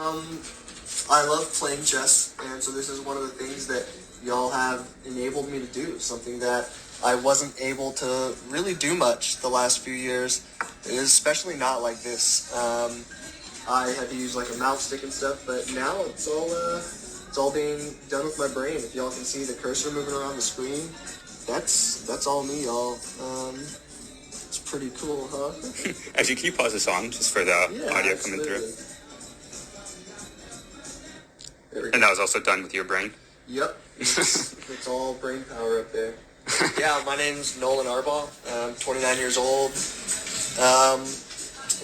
Um, I love playing chess, and so this is one of the things that y'all have enabled me to do, something that I wasn't able to really do much the last few years, especially not like this. I had to use like a mouse stick and stuff, but now it's all being done with my brain. If y'all can see the cursor moving around the screen, that's all me, y'all. It's pretty cool, huh? Actually, can you pause the song just for the audio coming through? And that was also done with your brain? Yep. It's all brain power up there. Yeah, my name's Nolan Arbaugh. I'm 29 years old.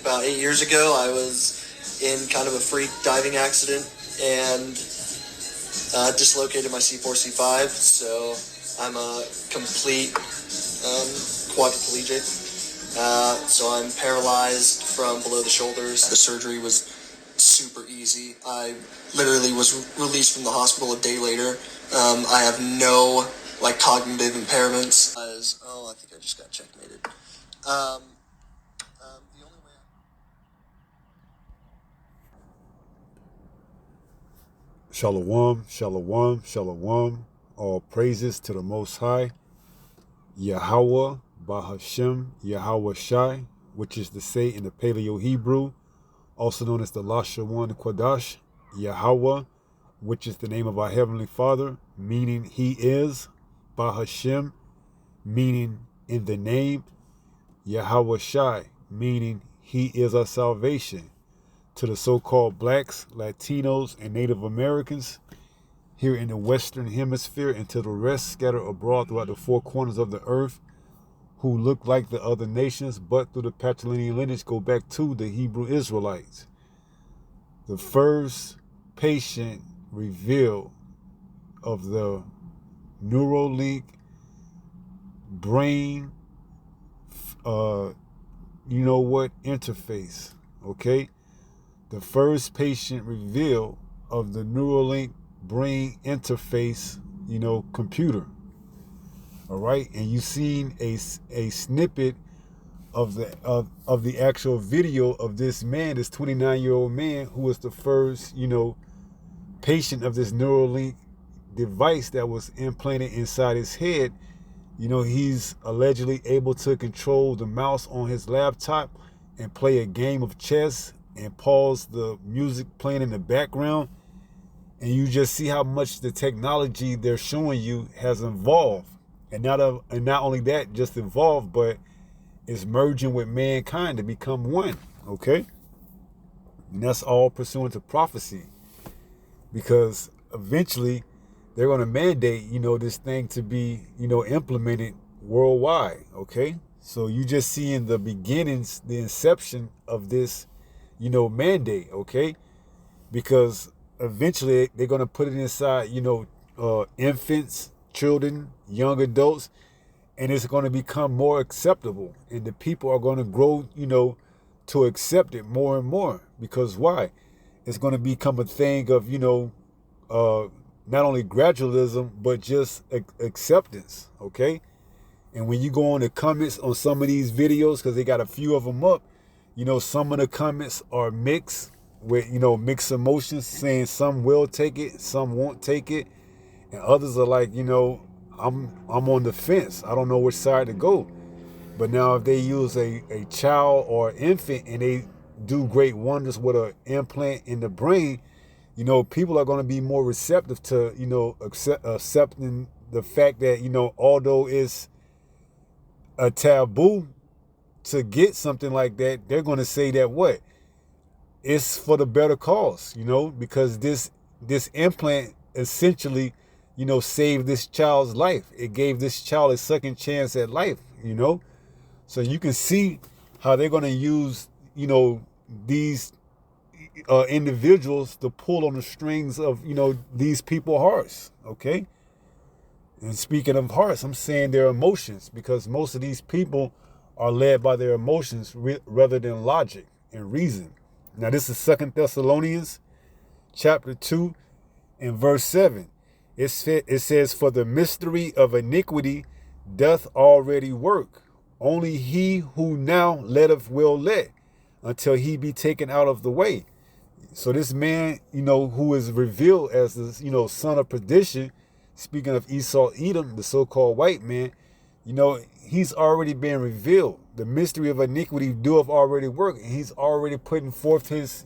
About 8 years ago, I was in kind of a freak diving accident and dislocated my C4, C5. So I'm a complete quadriplegic. So I'm paralyzed from below the shoulders. The surgery was super easy. I literally was released from the hospital a day later. I have no cognitive impairments. I think I just got checkmated. The only way Shalom, shalom, shalom. All praises to the Most High, Yahweh, Bahashem, Yahweh Shai, which is to say in the Paleo Hebrew, also known as the Lashawan Quadash, Yahweh, which is the name of our Heavenly Father, meaning He is, Bahashem, meaning in the name, Yahweh Shai, meaning He is our salvation. To the so-called blacks, Latinos, and Native Americans here in the Western Hemisphere, and to the rest scattered abroad throughout the four corners of the earth, who look like the other nations, but through the patrilineal lineage go back to the Hebrew Israelites. The first patient reveal of the Neuralink brain, interface, okay? The first patient reveal of the Neuralink brain interface, computer. All right, and you've seen a snippet of the actual video of this man, this 29-year-old man who was the first, patient of this Neuralink device that was implanted inside his head. He's allegedly able to control the mouse on his laptop and play a game of chess and pause the music playing in the background. And you just see how much the technology they're showing you has evolved. And not only that, just evolved, but it's merging with mankind to become one, okay? And that's all pursuant to prophecy. Because eventually they're going to mandate, this thing to be, implemented worldwide, okay? So you just seeing the beginnings, the inception of this, mandate, okay? Because eventually they're going to put it inside, infants, children, young adults, and it's going to become more acceptable. And the people are going to grow, to accept it more and more. Because why? It's going to become a thing of, not only gradualism, but just acceptance, okay? And when you go on the comments on some of these videos, because they got a few of them up, some of the comments are mixed with, mixed emotions, saying some will take it, some won't take it. And others are like, I'm on the fence. I don't know which side to go. But now if they use a child or infant and they do great wonders with an implant in the brain, people are going to be more receptive to, accepting the fact that, although it's a taboo to get something like that, they're going to say that what? It's for the better cause, because this implant essentially, saved this child's life. It gave this child a second chance at life, So you can see how they're going to use, these individuals to pull on the strings of, these people's hearts, okay? And speaking of hearts, I'm saying their emotions, because most of these people are led by their emotions rather than logic and reason. Now, this is 2 Thessalonians chapter 2 and verse 7. It says, "For the mystery of iniquity doth already work. Only he who now letteth will let, until he be taken out of the way. So this man, who is revealed as the, son of perdition, speaking of Esau, Edom, the so-called white man, he's already been revealed. The mystery of iniquity doeth already work, and he's already putting forth his,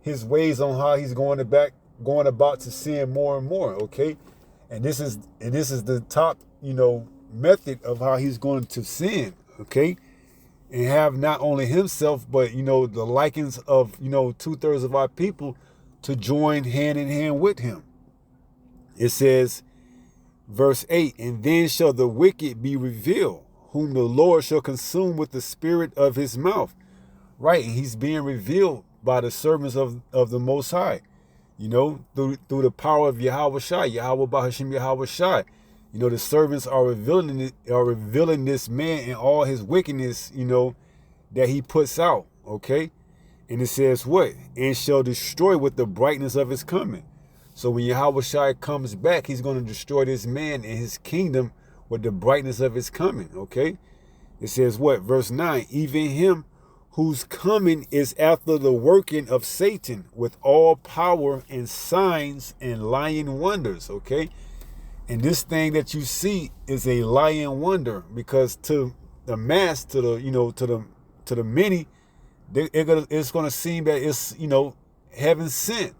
his ways on how he's going about to sin more and more. Okay, and this is the top, method of how he's going to sin. Okay, and have not only himself, but the likings of 2/3 of our people to join hand in hand with him. It says, verse 8, and then shall the wicked be revealed, whom the Lord shall consume with the spirit of his mouth. Right, and he's being revealed by the servants of the Most High, through the power of Yahweh Shai, Yahweh Bahashim Yahweh Shai. The servants are revealing this man and all his wickedness, that he puts out, okay? And it says what? And shall destroy with the brightness of his coming. So when Yahweh Shai comes back, he's going to destroy this man and his kingdom with the brightness of his coming, okay? It says what? Verse 9, even him whose coming is after the working of Satan with all power and signs and lying wonders, okay? And this thing that you see is a lying wonder, because to the mass, to the many, it's going to seem that it's heaven sent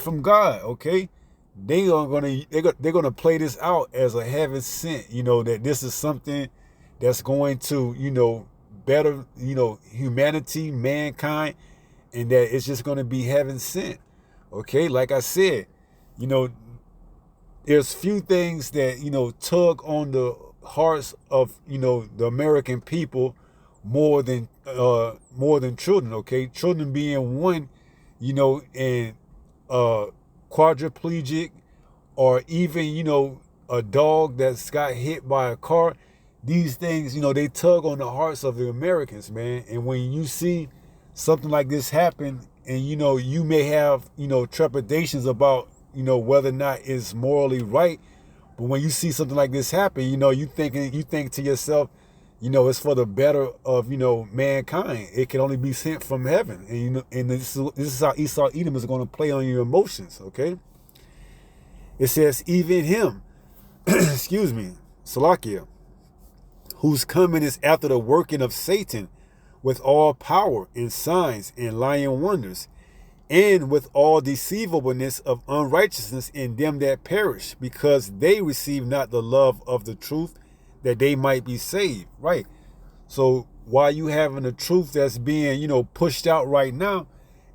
from God. Okay, they're gonna play this out as a heaven sent. That this is something that's going to better humanity, mankind, and that it's just going to be heaven sent. Okay, like I said, there's few things that tug on the hearts of the American people more than children. Okay, children being one, and quadriplegic, or even a dog that's got hit by a car. These things, they tug on the hearts of the Americans, man. And when you see something like this happen, and you may have trepidations about whether or not it's morally right, but when you see something like this happen, you think to yourself, it's for the better of mankind. It can only be sent from heaven, and this is how Esau Edom is going to play on your emotions. Okay, it says even him, excuse me, Salakia, whose coming is after the working of Satan with all power and signs and lying wonders, and with all deceivableness of unrighteousness in them that perish, because they receive not the love of the truth, that they might be saved. Right. So while you having the truth that's being, pushed out right now,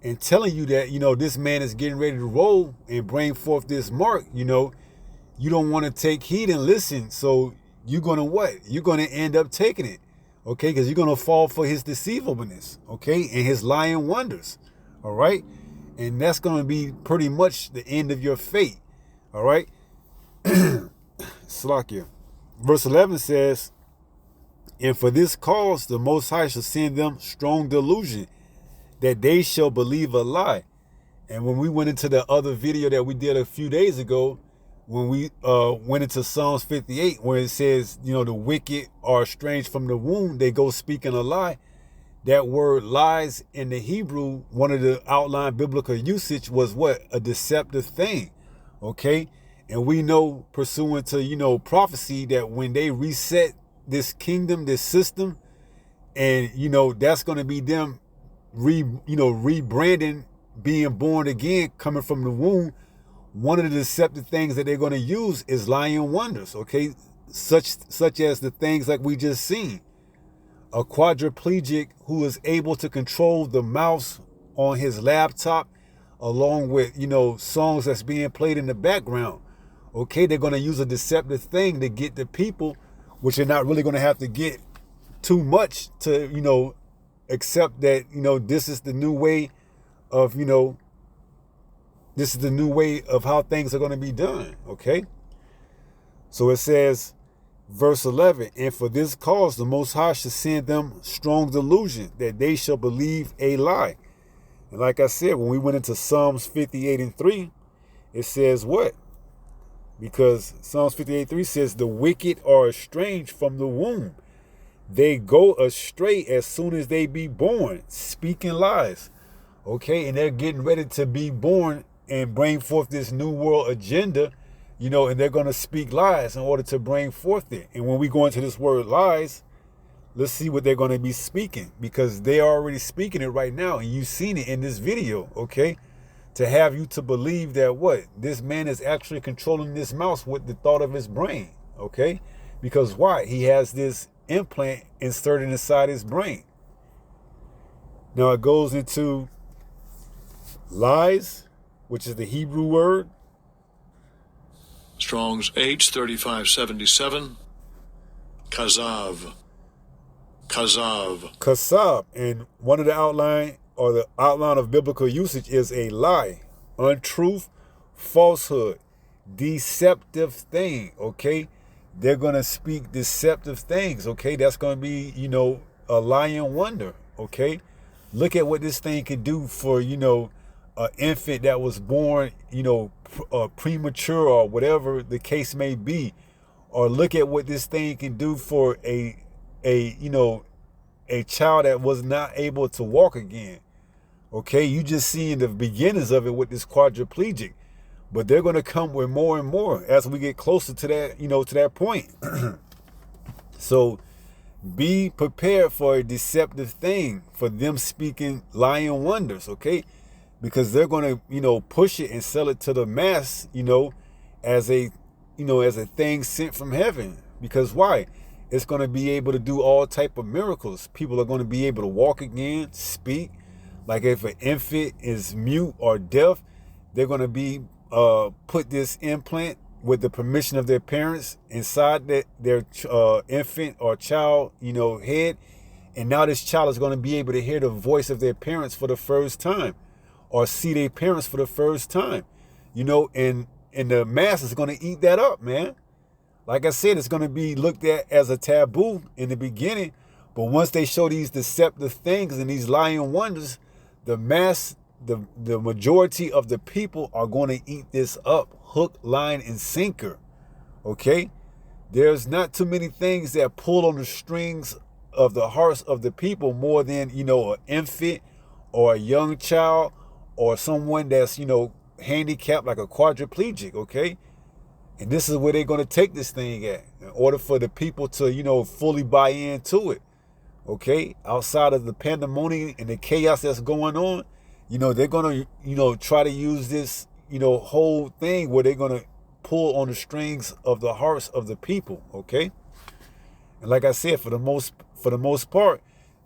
and telling you that, this man is getting ready to roll and bring forth this mark, you don't want to take heed and listen. So you're going to what? You're going to end up taking it. Okay. Because you're going to fall for his deceivableness. Okay. And his lying wonders. All right. And that's going to be pretty much the end of your fate. All right. Slakia. Verse 11 says, and for this cause the Most High shall send them strong delusion, that they shall believe a lie. And when we went into the other video that we did a few days ago, when we went into Psalms 58, where it says, the wicked are estranged from the womb, they go speaking a lie. That word lies in the Hebrew, one of the outline biblical usage was what? A deceptive thing. Okay. And we know, pursuant to, prophecy, that when they reset this kingdom, this system, and, that's going to be them rebranding, being born again, coming from the womb. One of the deceptive things that they're going to use is lying wonders. Okay. Such as the things like we just seen. A quadriplegic who is able to control the mouse on his laptop, along with, songs that's being played in the background. Okay, they're going to use a deceptive thing to get the people, which they're not really going to have to get too much to, accept that, this is the new way of, this is the new way of how things are going to be done. Okay. So it says, verse 11, and for this cause the Most High shall send them strong delusion, that they shall believe a lie. And like I said, when we went into Psalms 58:3, it says what? Because Psalms 58:3 says, the wicked are estranged from the womb. They go astray as soon as they be born, speaking lies. okay? And they're getting ready to be born and bring forth this new world agenda, you know, and they're going to speak lies in order to bring forth it. And when we go into this word lies, let's see what they're going to be speaking, because they are already speaking it right now, and you've seen it in this video, okay? To have you to believe that what? This man is actually controlling this mouse with the thought of his brain, okay? Because why? He has this implant inserted inside his brain. Now it goes into lies, which is the Hebrew word. Strong's H3577. Kazav. Kazav. Kasab. And one of the outline, or the outline of biblical usage, is a lie, untruth, falsehood, deceptive thing, okay? They're going to speak deceptive things, okay? That's going to be, you know, a lying wonder, okay? Look at what this thing can do for, you know, an infant that was born, you know, premature or whatever the case may be. Or look at what this thing can do for a you know, a child that was not able to walk again. Okay, you just seeing the beginnings of it with this quadriplegic. But they're going to come with more and more as we get closer to that, you know, to that point. So be prepared for a deceptive thing, for them speaking lying wonders, okay? Because they're going to, you know, push it and sell it to the mass, you know, as a, you know, as a thing sent from heaven. Because why? It's going to be able to do all type of miracles. People are going to be able to walk again, speak. Like if an infant is mute or deaf, they're going to be put this implant with the permission of their parents inside their infant or child, you know, head. And now this child is going to be able to hear the voice of their parents for the first time, or see their parents for the first time, you know, and the mass is going to eat that up, man. Like I said, it's going to be looked at as a taboo in the beginning, but once they show these deceptive things and these lying wonders, the mass, the majority of the people are going to eat this up, hook, line, and sinker, okay? There's not too many things that pull on the strings of the hearts of the people more than, you know, an infant or a young child or someone that's, you know, handicapped like a quadriplegic, okay? And this is where they're going to take this thing at in order for the people to, you know, fully buy into it, okay? Outside of the pandemonium and the chaos that's going on, you know, they're going to, you know, try to use this, you know, whole thing where they're going to pull on the strings of the hearts of the people, okay? And like I said, for the most part,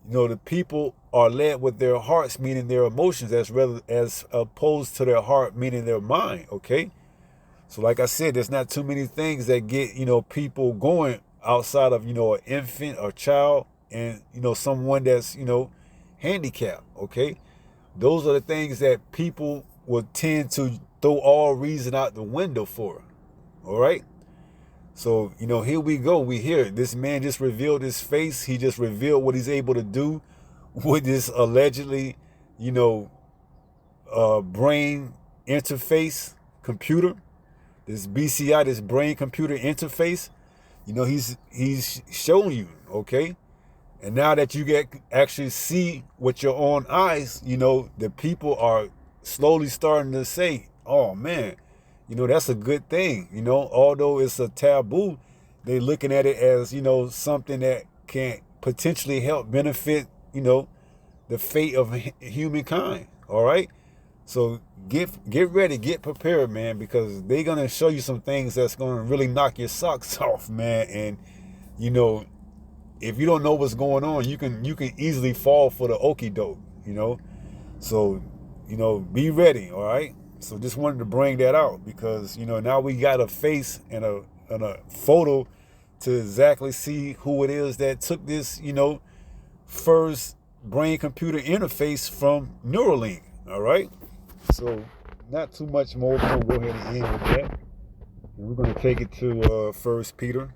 you know, the people are led with their hearts, meaning their emotions, as opposed to their heart, meaning their mind, okay? So like I said, there's not too many things that get, you know, people going outside of, you know, an infant or child and, you know, someone that's, you know, handicapped, okay? Those are the things that people will tend to throw all reason out the window for, all right? So, you know, here we go. We hear this man just revealed his face. He just revealed what he's able to do with this allegedly, you know, brain interface computer. This BCI, this brain computer interface, you know, he's showing you, okay? And now that you get actually see with your own eyes, you know, the people are slowly starting to say, oh man, you know, that's a good thing. You know, although it's a taboo, they looking at it as, you know, something that can potentially help benefit, you know, the fate of humankind, all right? So get ready, get prepared, man, because they're going to show you some things that's going to really knock your socks off, man. And, you know, if you don't know what's going on, you can easily fall for the okie doke, you know. So, you know, be ready, all right? So just wanted to bring that out because, you know, now we got a face and a photo to exactly see who it is that took this, you know, first brain-computer interface from Neuralink, all right? So not too much more. We're going to go ahead and end with that. And we're going to take it to 1 Peter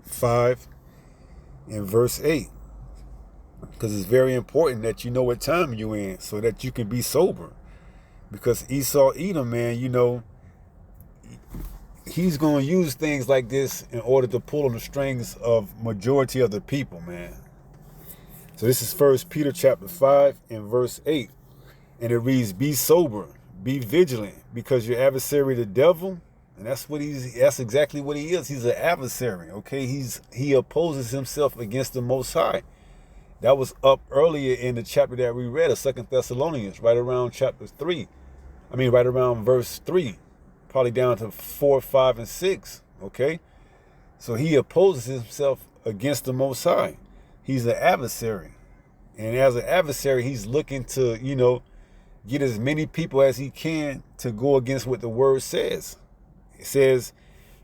5 and verse 8. Because it's very important that you know what time you're in so that you can be sober. Because Esau Edom, man, you know, he's going to use things like this in order to pull on the strings of majority of the people, man. So this is 1 Peter chapter 5 and verse 8. And it reads, be sober, be vigilant, because your adversary, the devil, and that's exactly what he is. He's an adversary, okay? He opposes himself against the Most High. That was up earlier in the chapter that we read of 2 Thessalonians, right around chapter 3. Right around verse 3, probably down to 4, 5, and 6, okay? So he opposes himself against the Most High. He's an adversary. And as an adversary, he's looking to, get as many people as he can to go against what the word says. It says,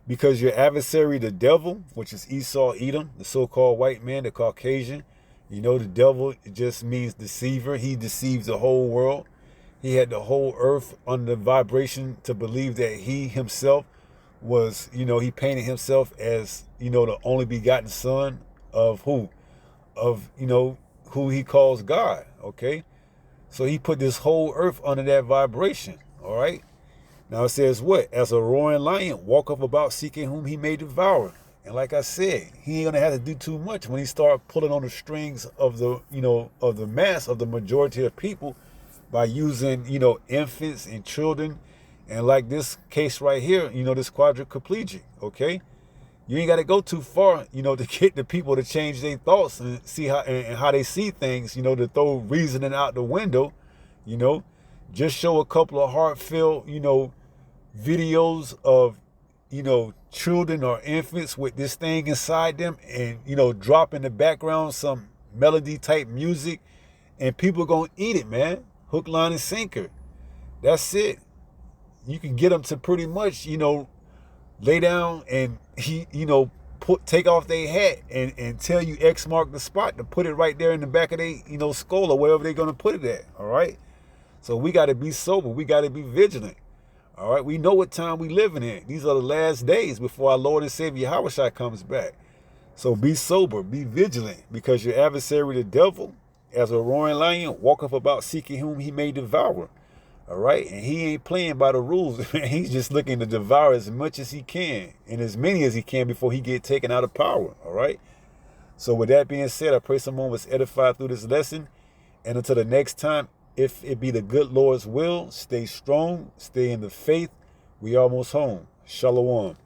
because your adversary, the devil, which is Esau, Edom, the so-called white man, the Caucasian, the devil just means deceiver. He deceives the whole world. He had the whole earth under vibration to believe that he himself was, he painted himself as, the only begotten son of who? Of, who he calls God, okay? So he put this whole earth under that vibration, all right? Now it says what? As a roaring lion, walketh about seeking whom he may devour. And like I said, he ain't gonna have to do too much when he start pulling on the strings of the, of the mass of the majority of people by using, infants and children. And like this case right here, this quadriplegic, okay? You ain't got to go too far, to get the people to change their thoughts and see how they see things, to throw reasoning out the window, Just show a couple of heartfelt, videos of, children or infants with this thing inside them and, drop in the background some melody type music and people going to eat it, man. Hook, line, and sinker. That's it. You can get them to pretty much, lay down and take off their hat and tell you X mark the spot to put it right there in the back of their, skull or wherever they're going to put it at. All right. So we got to be sober. We got to be vigilant. All right. We know what time we living in. These are the last days before our Lord and Savior Yahushua comes back. So be sober, be vigilant, because your adversary, the devil, as a roaring lion, walketh about seeking whom he may devour. All right. And he ain't playing by the rules. He's just looking to devour as much as he can and as many as he can before he get taken out of power. All right. So with that being said, I pray someone was edified through this lesson. And until the next time, if it be the good Lord's will, stay strong, stay in the faith. We almost home. Shalom.